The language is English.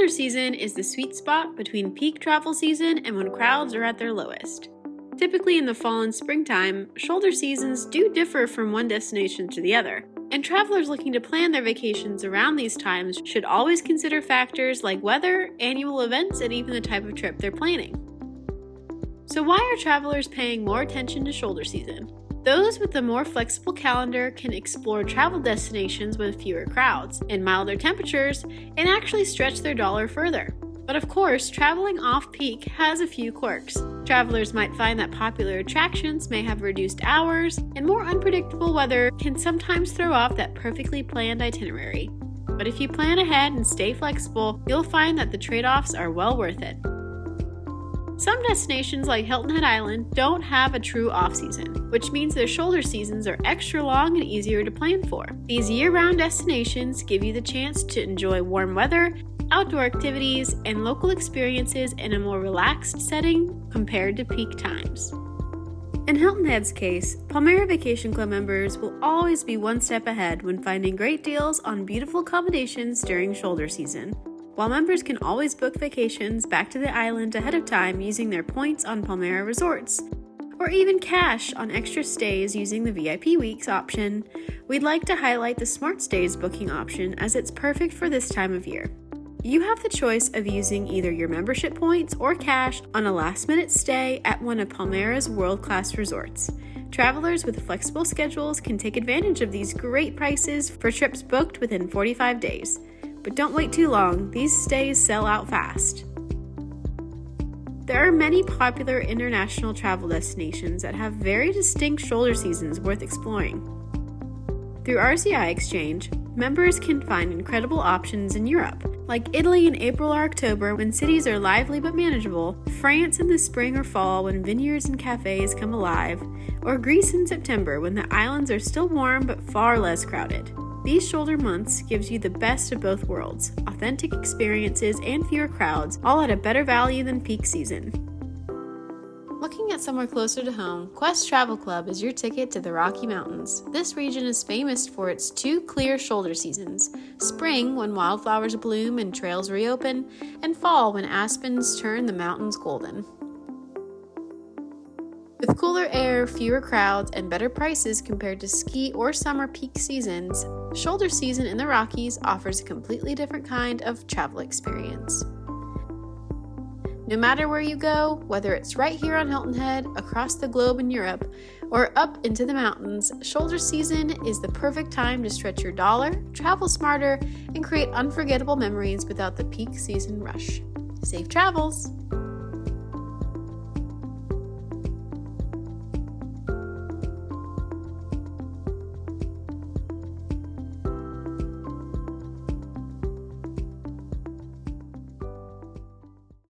Shoulder season is the sweet spot between peak travel season and when crowds are at their lowest. Typically in the fall and springtime, shoulder seasons do differ from one destination to the other, and travelers looking to plan their vacations around these times should always consider factors like weather, annual events, and even the type of trip they're planning. So why are travelers paying more attention to shoulder season? Those with a more flexible calendar can explore travel destinations with fewer crowds and milder temperatures and actually stretch their dollar further. But of course, traveling off-peak has a few quirks. Travelers might find that popular attractions may have reduced hours, and more unpredictable weather can sometimes throw off that perfectly planned itinerary. But if you plan ahead and stay flexible, you'll find that the trade-offs are well worth it. Some destinations like Hilton Head Island don't have a true off-season, which means their shoulder seasons are extra long and easier to plan for. These year-round destinations give you the chance to enjoy warm weather, outdoor activities, and local experiences in a more relaxed setting compared to peak times. In Hilton Head's case, Palmera Vacation Club members will always be one step ahead when finding great deals on beautiful accommodations during shoulder season. While members can always book vacations back to the island ahead of time using their points on Palmera resorts, or even cash on extra stays using the VIP Weeks option, we'd like to highlight the Smart Stays booking option as it's perfect for this time of year. You have the choice of using either your membership points or cash on a last-minute stay at one of Palmera's world-class resorts. Travelers with flexible schedules can take advantage of these great prices for trips booked within 45 days. But don't wait too long, these stays sell out fast. There are many popular international travel destinations that have very distinct shoulder seasons worth exploring. Through RCI Exchange, members can find incredible options in Europe, like Italy in April or October when cities are lively but manageable, France in the spring or fall when vineyards and cafes come alive, or Greece in September when the islands are still warm but far less crowded. These shoulder months gives you the best of both worlds, authentic experiences and fewer crowds, all at a better value than peak season. Looking at somewhere closer to home, Quest Travel Club is your ticket to the Rocky Mountains. This region is famous for its two clear shoulder seasons: spring when wildflowers bloom and trails reopen, and fall when aspens turn the mountains golden. With cooler air, fewer crowds, and better prices compared to ski or summer peak seasons, shoulder season in the Rockies offers a completely different kind of travel experience. No matter where you go, whether it's right here on Hilton Head, across the globe in Europe, or up into the mountains, shoulder season is the perfect time to stretch your dollar, travel smarter, and create unforgettable memories without the peak season rush. Safe travels!